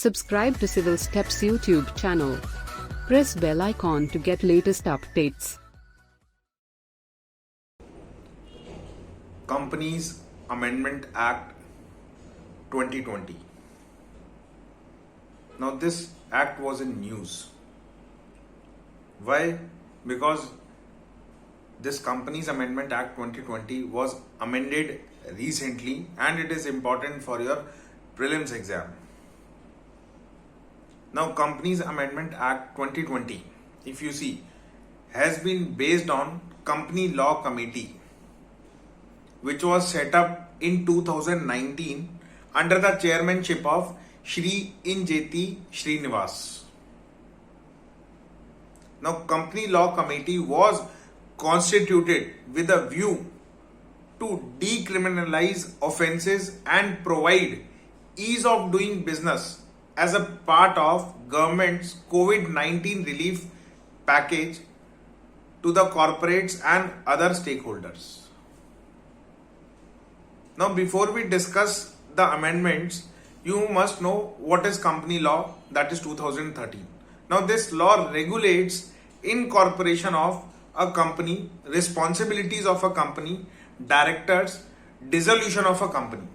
Subscribe to Civil Steps YouTube channel. Press bell icon to get latest updates. Companies Amendment Act 2020. Now this act was in news. Why? Because this Companies Amendment Act 2020 was amended recently and it is important for your prelims exam. Now Companies Amendment Act 2020, if you see, has been based on Company Law Committee, which was set up in 2019 under the chairmanship of Shri Injeti Srinivas. Now, Company Law Committee was constituted with a view to decriminalize offences and provide ease of doing business as a part of government's COVID-19 relief package to the corporates and other stakeholders. Now, before we discuss the amendments, you must know what is company law, that is 2013. Now, this law regulates incorporation of a company, responsibilities of a company, directors, dissolution of a company.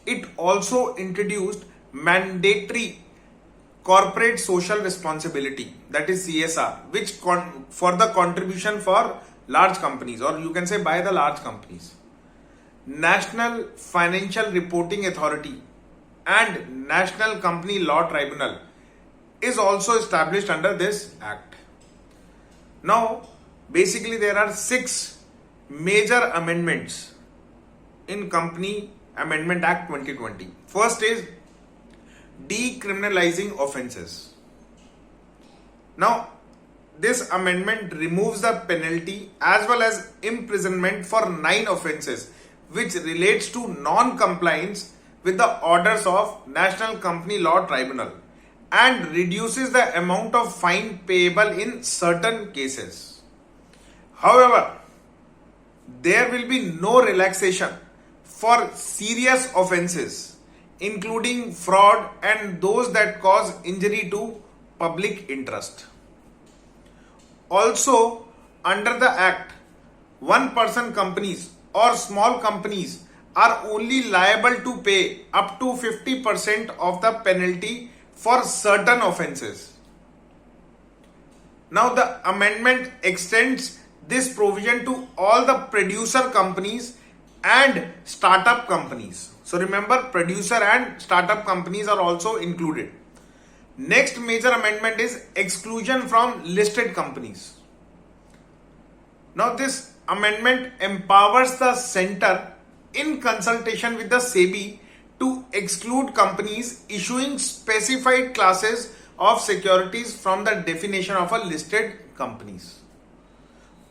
It also introduced mandatory corporate social responsibility, that is CSR, which for the contribution for large companies, or you can say by the large companies. National Financial Reporting Authority and National Company Law Tribunal is also established under this act. Now, basically there are 6 major amendments in Company Amendment Act 2020. First is decriminalizing offences. Now, this amendment removes the penalty as well as imprisonment for 9 offences which relates to non-compliance with the orders of National Company Law Tribunal and reduces the amount of fine payable in certain cases. However, there will be no relaxation for serious offences, including fraud and those that cause injury to public interest. Also, under the Act, one-person companies or small companies are only liable to pay up to 50% of the penalty for certain offences. Now, the amendment extends this provision to all the producer companies and startup companies. So remember, producer and startup companies are also included. Next major amendment is exclusion from listed companies. Now this amendment empowers the center in consultation with the SEBI to exclude companies issuing specified classes of securities from the definition of a listed companies.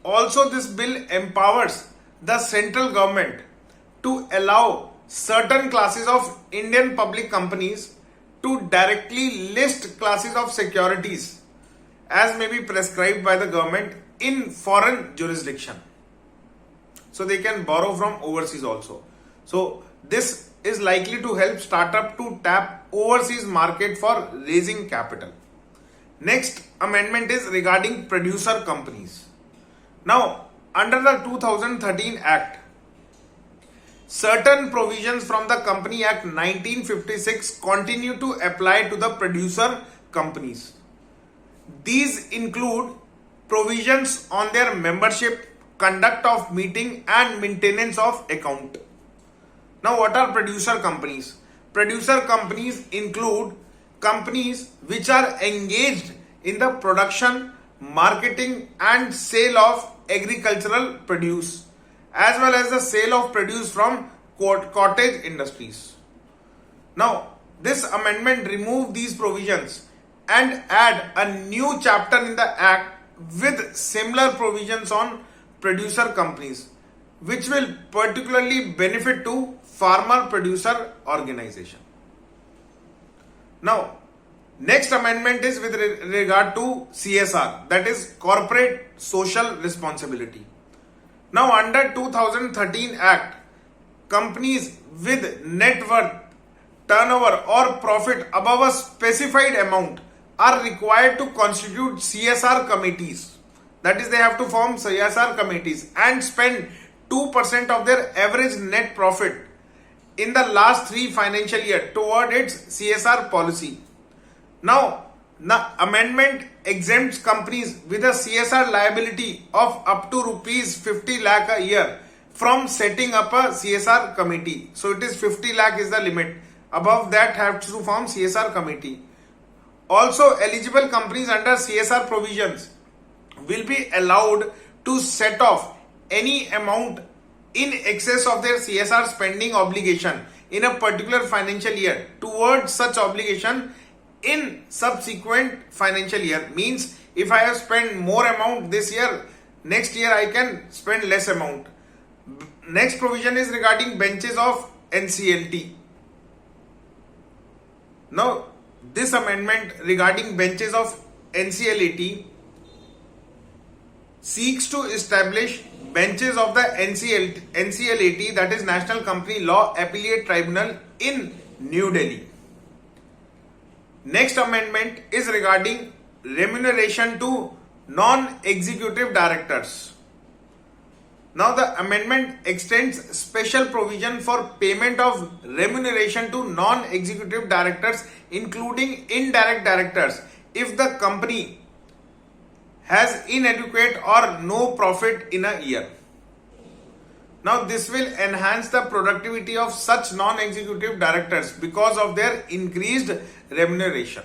Also, this bill empowers the central government to allow certain classes of Indian public companies to directly list classes of securities as may be prescribed by the government in foreign jurisdiction. So they can borrow from overseas also. So this is likely to help startup to tap overseas market for raising capital. Next amendment is regarding producer companies. Now, under the 2013 Act, certain provisions from the Company Act 1956 continue to apply to the producer companies. These include provisions on their membership, conduct of meeting and maintenance of account. Now, what are producer companies? Producer companies include companies which are engaged in the production, marketing and sale of agricultural produce, as well as the sale of produce from cottage industries. Now, this amendment removes these provisions and add a new chapter in the Act with similar provisions on producer companies, which will particularly benefit to farmer producer organization. Now, next amendment is with regard to CSR, that is corporate social responsibility. Now, under 2013 Act, companies with net worth turnover or profit above a specified amount are required to constitute CSR committees. That is, they have to form CSR committees and spend 2% of their average net profit in the last 3 financial years toward its CSR policy. Now, the amendment exempts companies with a CSR liability of up to rupees 50 lakh a year from setting up a CSR committee. So it is 50 lakh is the limit. Above that have to form CSR committee. Also, eligible companies under CSR provisions will be allowed to set off any amount in excess of their CSR spending obligation in a particular financial year towards such obligation in subsequent financial year. Means if I have spent more amount this year, next year I can spend less amount. Next provision is regarding benches of NCLT. Now, this amendment regarding benches of NCLT seeks to establish benches of the NCLAT, that is National Company Law Appellate Tribunal in New Delhi. Next amendment is regarding remuneration to non-executive directors. Now the amendment extends special provision for payment of remuneration to non-executive directors, including indirect directors, if the company has inadequate or no profit in a year. Now this will enhance the productivity of such non-executive directors because of their increased remuneration.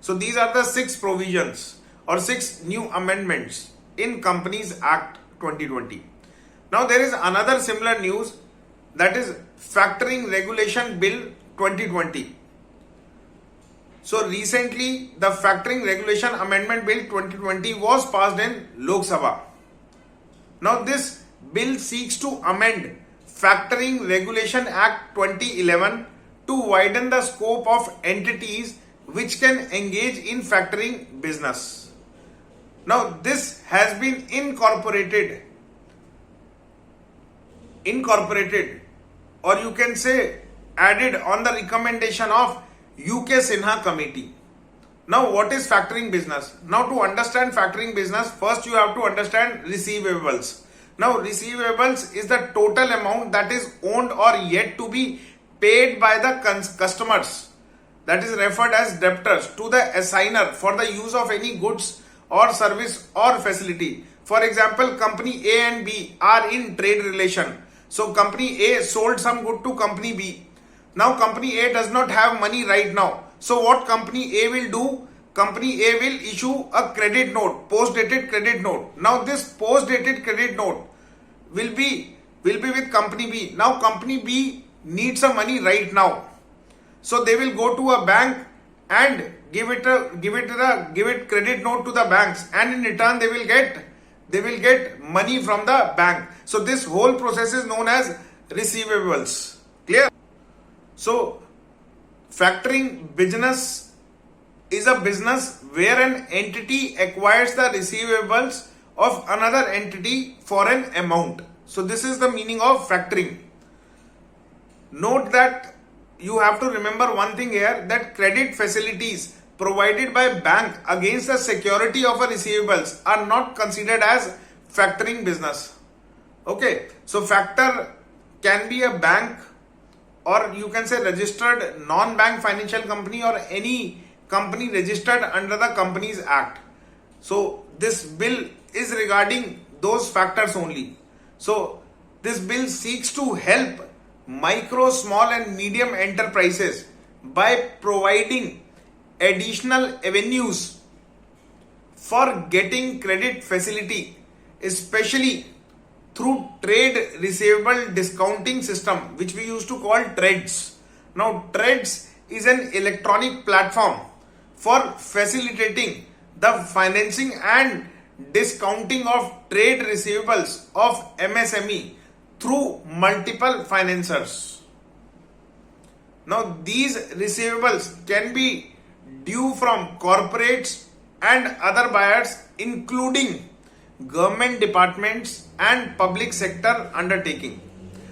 So these are the 6 provisions or 6 new amendments in Companies Act 2020. Now there is another similar news, that is Factoring Regulation Bill 2020. So recently the Factoring Regulation Amendment Bill 2020 was passed in Lok Sabha. Now this bill seeks to amend Factoring Regulation Act 2011 to widen the scope of entities which can engage in factoring business. Now this has been incorporated or you can say added on the recommendation of UK Sinha Committee. Now what is factoring business? Now to understand factoring business, first you have to understand receivables. Now receivables is the total amount that is owned or yet to be paid by the customers, that is referred as debtors, to the assigner for the use of any goods or service or facility. For example, company A and B are in trade relation. So company A sold some good to company B. Now company A does not have money right now. So what company A will do? Company A will issue a credit note, post-dated credit note. Now this post-dated credit note will be with company B. Now company B needs some money right now. So they will go to a bank and give it credit note to the banks, and in return they will get money from the bank. So this whole process is known as receivables. Clear? So factoring business is a business where an entity acquires the receivables of another entity for an amount. So this is the meaning of factoring. Note that you have to remember one thing here, that credit facilities provided by bank against the security of a receivables are not considered as factoring business. Okay, so factor can be a bank, or you can say registered non-bank financial company, or any company registered under the Companies Act. So this bill is regarding those factors only. So this bill seeks to help micro, small and medium enterprises by providing additional avenues for getting credit facility, especially through trade receivable discounting system, which we used to call TREDS. Now TREDS is an electronic platform for facilitating the financing and discounting of trade receivables of MSME through multiple financiers. Now these receivables can be due from corporates and other buyers, including government departments and public sector undertaking.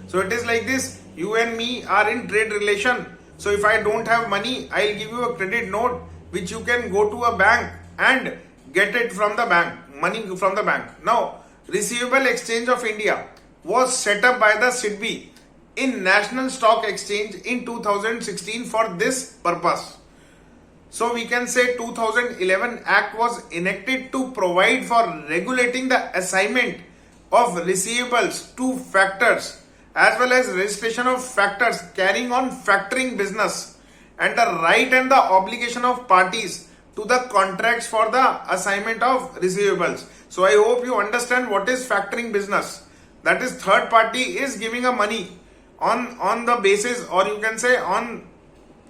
So it is like this, you and me are in trade relation. So if I don't have money, I'll give you a credit note which you can go to a bank and get it from the bank, money from the bank. Now, Receivable Exchange of India was set up by the SIDBI in National Stock Exchange in 2016 for this purpose. So we can say 2011 Act was enacted to provide for regulating the assignment of receivables to factors as well as registration of factors carrying on factoring business and the right and the obligation of parties to the contracts for the assignment of receivables. So I hope you understand what is factoring business. That is, third party is giving a money on the basis, or you can say on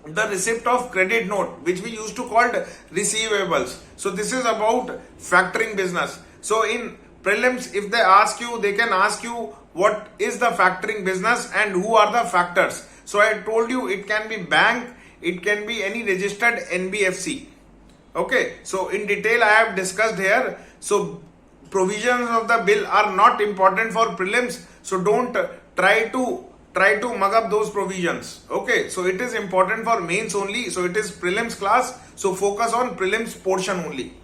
the receipt of credit note, which we used to call receivables. So this is about factoring business. So in prelims, if they ask you, they can ask you what is the factoring business and who are the factors. So I told you it can be bank, it can be any registered NBFC. Okay, so in detail I have discussed here. So provisions of the bill are not important for prelims, so don't try to mug up those provisions. Okay, so it is important for mains only. So it is prelims class, so focus on prelims portion only.